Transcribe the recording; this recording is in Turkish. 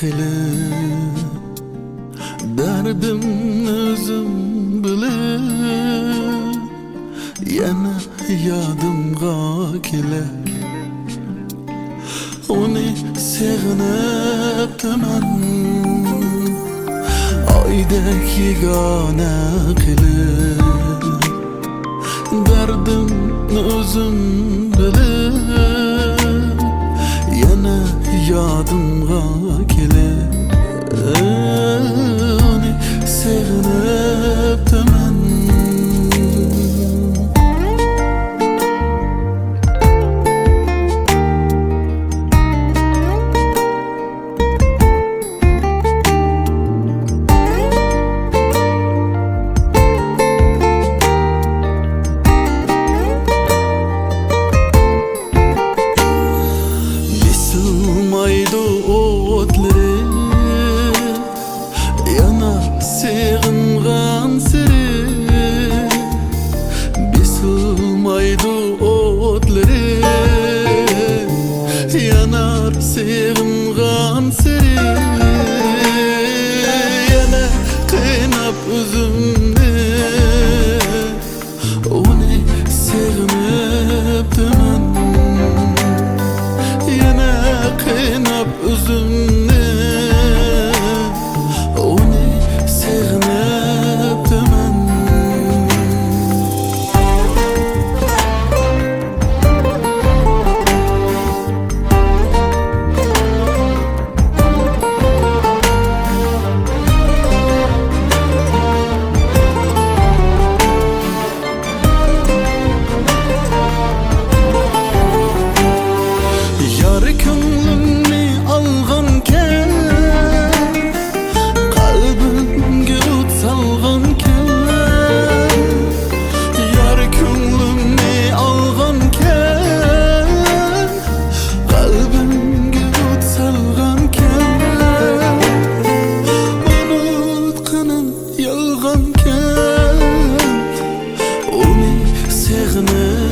Xélil derdim özüm bilir, yana yadımga keler. Onu Séghiniptimen aydek yegane qilib, derdim özüm bilir, yana yadımga keler. Onu Séghiniptimen Maydı otları yana sığıngan siri, bisilmaydı otları yanar sığıngan siri, yana kıynap üzümni onu Séghiniptimen kıynap üzümni onu Séghiniptimen. Yarı könglimni alganken, kalbimge o't salganken, yarı könglimni alganken, kalbimge o't salganken, unutkaным yalganken, onu Séghiniptimen